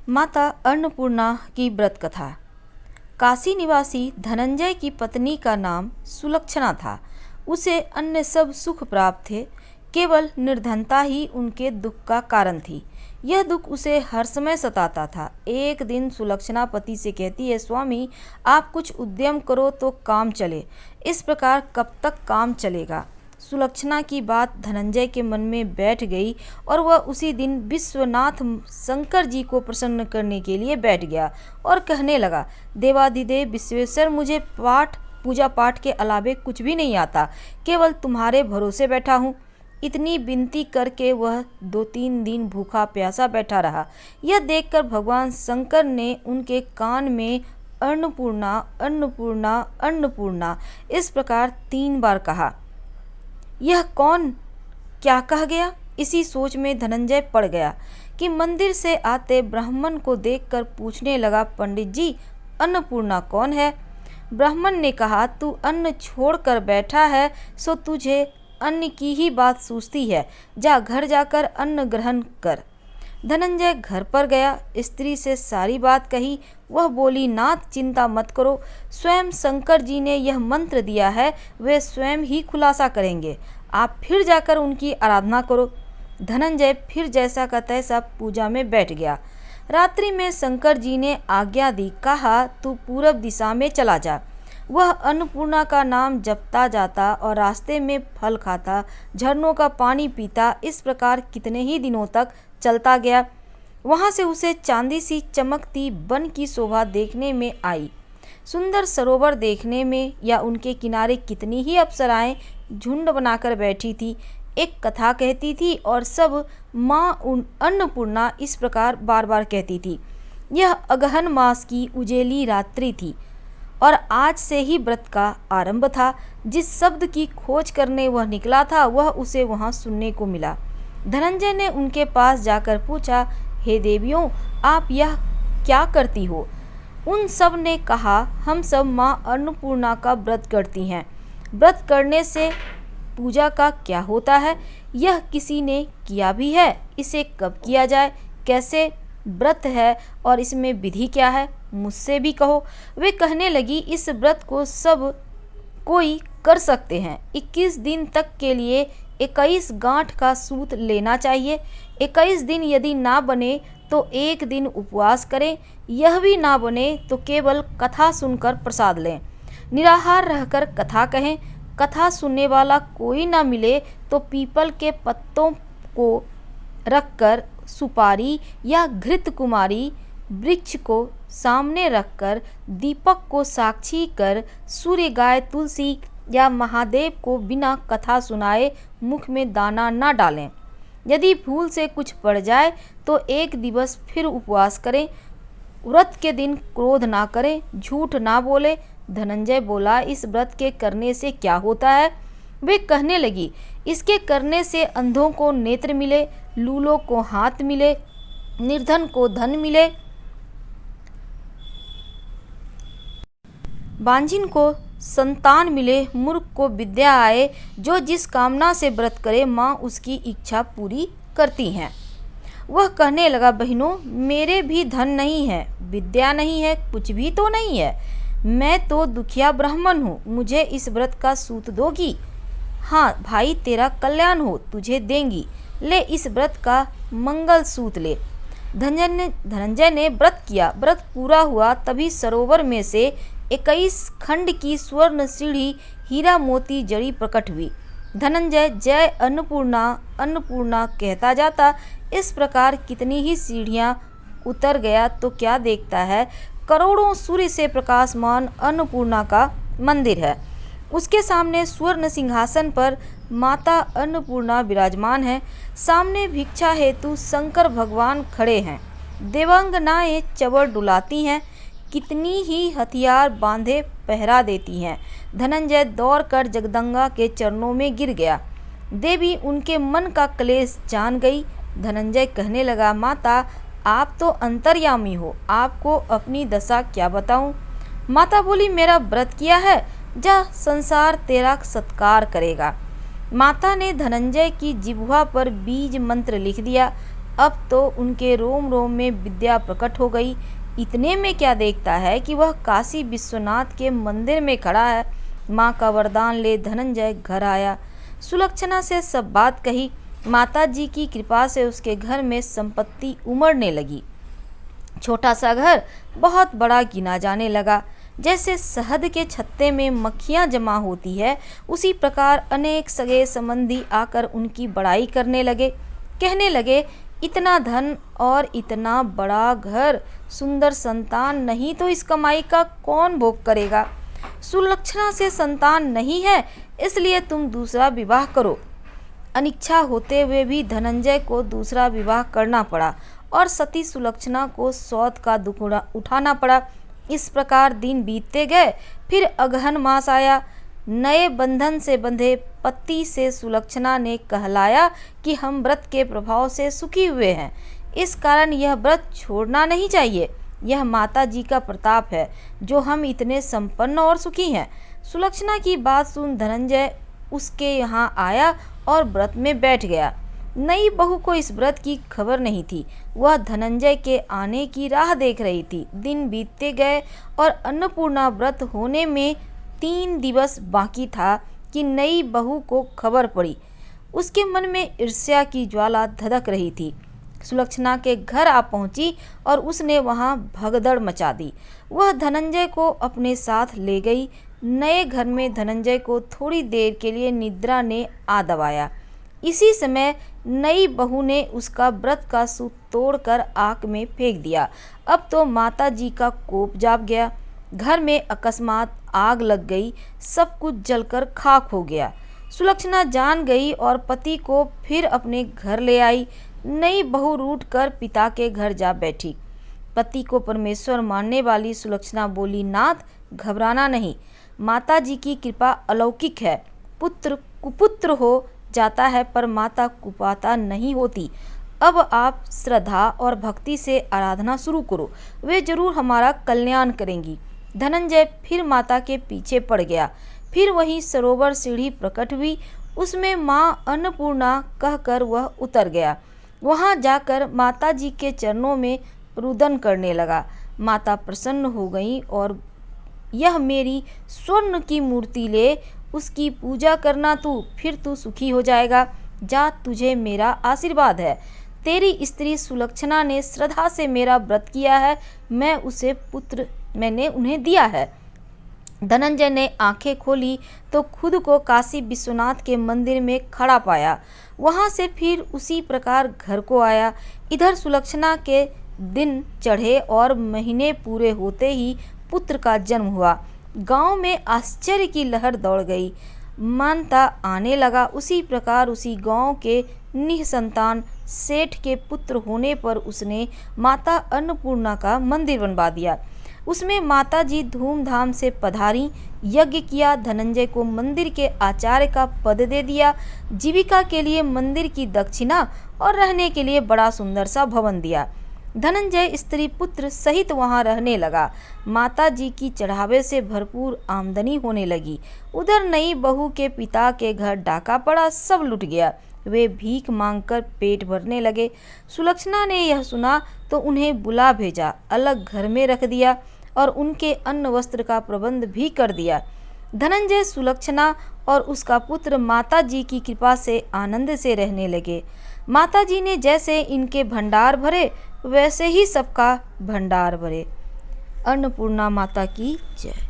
माता अन्नपूर्णा की व्रत कथा। काशी निवासी धनंजय की पत्नी का नाम सुलक्षणा था। उसे अन्य सब सुख प्राप्त थे, केवल निर्धनता ही उनके दुख का कारण थी। यह दुख उसे हर समय सताता था। एक दिन सुलक्षणा पति से कहती है, स्वामी आप कुछ उद्यम करो तो काम चले, इस प्रकार कब तक काम चलेगा। सुलक्षणा की बात धनंजय के मन में बैठ गई और वह उसी दिन विश्वनाथ शंकर जी को प्रसन्न करने के लिए बैठ गया और कहने लगा, देवाधिदेव विश्वेश्वर, मुझे पूजा पाठ के अलावे कुछ भी नहीं आता, केवल तुम्हारे भरोसे बैठा हूँ। इतनी विनती करके वह 2-3 दिन भूखा प्यासा बैठा रहा। यह देखकर भगवान शंकर ने उनके कान में अन्नपूर्णा अन्नपूर्णा अन्नपूर्णा इस प्रकार 3 बार कहा। यह कौन क्या कह गया? इसी सोच में धनंजय पड़ गया कि मंदिर से आते ब्राह्मण को देखकर पूछने लगा, पंडित जी अन्नपूर्णा कौन है? ब्राह्मण ने कहा, तू अन्न छोड़कर बैठा है सो तुझे अन्न की ही बात सूझती है, जा घर जाकर अन्न ग्रहण कर। धनंजय घर पर गया, स्त्री से सारी बात कही। वह बोली, नाथ चिंता मत करो, स्वयं शंकर जी ने यह मंत्र दिया है, वे स्वयं ही खुलासा करेंगे, आप फिर जाकर उनकी आराधना करो। धनंजय फिर जैसा का तैसा पूजा में बैठ गया। रात्रि में शंकर जी ने आज्ञा दी, कहा तू पूरब दिशा में चला जा। वह अन्नपूर्णा का नाम जपता जाता और रास्ते में फल खाता, झरनों का पानी पीता। इस प्रकार कितने ही दिनों तक चलता गया। वहां से उसे चांदी सी चमकती वन की शोभा देखने में आई। सुंदर सरोवर देखने में या उनके किनारे कितनी ही अप्सराएं झुंड बनाकर बैठी थी, एक कथा कहती थी और सब माँ अन्नपूर्णा इस प्रकार बार बार कहती थी। यह अगहन मास की उजेली रात्रि थी और आज से ही व्रत का आरंभ था। जिस शब्द की खोज करने वह निकला था वह उसे वहां सुनने को मिला। धनंजय ने उनके पास जाकर पूछा, हे देवियों, आप यह क्या करती हो? उन सब ने कहा, हम सब माँ अन्नपूर्णा का व्रत करती हैं। व्रत करने से पूजा का क्या होता है? यह किसी ने किया भी है? इसे कब किया जाए? कैसे व्रत है और इसमें विधि क्या है? मुझसे भी कहो। वे कहने लगी, इस व्रत को सब कोई कर सकते हैं। 21 दिन तक के लिए 21 गांठ का सूत लेना चाहिए। 21 दिन यदि ना बने तो 1 दिन उपवास करें। यह भी ना बने तो केवल कथा सुनकर प्रसाद लें। निराहार रहकर कथा कहें। कथा सुनने वाला कोई ना मिले तो पीपल के पत्तों को रखकर सुपारी या घृत कुमारी वृक्ष को सामने रखकर दीपक को साक्षी कर सूर्य, गाय, तुलसी या महादेव को बिना कथा सुनाए मुख में दाना न डालें। यदि भूल से कुछ पड़ जाए तो 1 दिवस फिर उपवास करें। व्रत के दिन क्रोध ना करें, झूठ ना बोले। धनंजय बोला, इस व्रत के करने से क्या होता है? वे कहने लगी, इसके करने से अंधों को नेत्र मिले, लूलों को हाथ मिले, निर्धन को धन मिले, बांझिन को संतान मिले, मूर्ख को विद्या आए। जो जिस कामना से व्रत करे माँ उसकी इच्छा पूरी करती हैं। वह कहने लगा, बहनों मेरे भी धन नहीं है, विद्या नहीं है, कुछ भी तो नहीं है। मैं तो दुखिया ब्राह्मण हूँ, मुझे इस व्रत का सूत दोगी? हाँ भाई, तेरा कल्याण हो, तुझे देंगी, ले इस व्रत का मंगल सूत ले। धनंजय ने व्रत किया। व्रत पूरा हुआ तभी सरोवर में से 21 खंड की स्वर्ण सीढ़ी हीरा मोती जड़ी प्रकट हुई। धनंजय जय अन्नपूर्णा अन्नपूर्णा कहता जाता। इस प्रकार कितनी ही सीढ़ियां उतर गया तो क्या देखता है, करोड़ों सूर्य से प्रकाशमान अन्नपूर्णा का मंदिर है। उसके सामने स्वर्ण सिंहासन पर माता अन्नपूर्णा विराजमान है। सामने भिक्षा हेतु शंकर भगवान खड़े हैं। देवांगनाएं चवर डुलाती हैं, कितनी ही हथियार बांधे पहरा देती हैं। धनंजय दौड़कर जगदंगा के चरणों में गिर गया। देवी उनके मन का क्लेश जान गई। धनंजय कहने लगा, माता आप तो अंतर्यामी हो, आपको अपनी दशा क्या बताऊं? माता बोली, मेरा व्रत किया है, जा संसार तेरा सत्कार करेगा। माता ने धनंजय की जिह्वा पर बीज मंत्र लिख दिया। अब तो उनके रोम रोम में विद्या प्रकट हो गई। इतने में क्या देखता है कि वह काशी विश्वनाथ के मंदिर में खड़ा है। माँ का वरदान ले धनंजय घर आया, सुलक्षणा से सब बात कही। माता जी की कृपा से उसके घर में संपत्ति उमड़ने लगी। छोटा सा घर बहुत बड़ा गिना जाने लगा। जैसे शहद के छत्ते में मक्खियाँ जमा होती है, उसी प्रकार अनेक सगे संबंधी आकर उनकी बड़ाई करने लगे। कहने लगे, इतना धन और इतना बड़ा घर, सुंदर संतान नहीं तो इस कमाई का कौन भोग करेगा। सुलक्षणा से संतान नहीं है, इसलिए तुम दूसरा विवाह करो। अनिच्छा होते हुए भी धनंजय को दूसरा विवाह करना पड़ा और सती सुलक्षणा को सौत का दुख उठाना पड़ा। इस प्रकार दिन बीतते गए। फिर अगहन मास आया। नए बंधन से बंधे पति से सुलक्षणा ने कहलाया कि हम व्रत के प्रभाव से सुखी हुए हैं, इस कारण यह व्रत छोड़ना नहीं चाहिए। यह माता जी का प्रताप है जो हम इतने संपन्न और सुखी हैं। सुलक्षणा की बात सुन धनंजय उसके यहाँ आया और व्रत में बैठ गया। नई बहू को इस व्रत की खबर नहीं थी। वह धनंजय के आने की राह देख रही थी। दिन बीतते गए और अन्नपूर्णा व्रत होने में 3 दिवस बाकी था कि नई बहू को खबर पड़ी। उसके मन में ईर्ष्या की ज्वाला धधक रही थी। सुलक्षणा के घर आ पहुंची और उसने वहां भगदड़ मचा दी। वह धनंजय को अपने साथ ले गई। नए घर में धनंजय को थोड़ी देर के लिए निद्रा ने आ दबाया। इसी समय नई बहू ने उसका व्रत का सूत तोड़कर आग में फेंक दिया। अब तो माता जी का कोप जाग गया। घर में अकस्मात आग लग गई, सब कुछ जलकर खाक हो गया। सुलक्षणा जान गई और पति को फिर अपने घर ले आई। नई बहू रूठ कर पिता के घर जा बैठी। पति को परमेश्वर मानने वाली सुलक्षणा बोली, नाथ घबराना नहीं, माता जी की कृपा अलौकिक है। पुत्र कुपुत्र हो जाता है पर माता कुपाता नहीं होती। अब आप श्रद्धा और भक्ति से आराधना शुरू करो, वे जरूर हमारा कल्याण करेंगी। धनंजय फिर माता के पीछे पड़ गया। फिर वही सरोवर सीढ़ी प्रकट हुई, उसमें माँ अन्नपूर्णा कहकर वह उतर गया। वहां जाकर माता जी के चरणों में रुदन करने लगा। माता प्रसन्न हो गई और यह मेरी स्वर्ण की मूर्ति ले, उसकी पूजा करना तू, फिर तू सुखी हो जाएगा। जा, तुझे मेरा आशीर्वाद है। तेरी स्त्री सुलक्षणा ने श्रद्धा से मेरा व्रत किया है, मैंने उन्हें दिया है। धनंजय ने आंखें खोली तो खुद को काशी विश्वनाथ के मंदिर में खड़ा पाया। वहां से फिर उसी प्रकार घर को आया। इधर सुलक्षणा के दिन चढ़े और महीने पूरे होते ही पुत्र का जन्म हुआ। गांव में आश्चर्य की लहर दौड़ गई। मानता आने लगा। उसी प्रकार उसी गांव के निसंतान सेठ के पुत्र होने पर उसने माता अन्नपूर्णा का मंदिर बनवा दिया। उसमें माता जी धूमधाम से पधारी, यज्ञ किया, धनंजय को मंदिर के आचार्य का पद दे दिया, जीविका के लिए मंदिर की दक्षिणा और रहने के लिए बड़ा सुंदर सा भवन दिया। धनंजय स्त्री पुत्र सहित वहां रहने लगा। माता जी की चढ़ावे से भरपूर आमदनी होने लगी। उधर नई बहू के पिता के घर डाका पड़ा, सब लुट गया। वे भीख मांगकर पेट भरने लगे। सुलक्षणा ने यह सुना तो उन्हें बुला भेजा, अलग घर में रख दिया और उनके अन्न वस्त्र का प्रबंध भी कर दिया। धनंजय, सुलक्षणा और उसका पुत्र माता जी की कृपा से आनंद से रहने लगे। माता जी ने जैसे इनके भंडार भरे वैसे ही सबका भंडार भरे। अन्नपूर्णा माता की जय।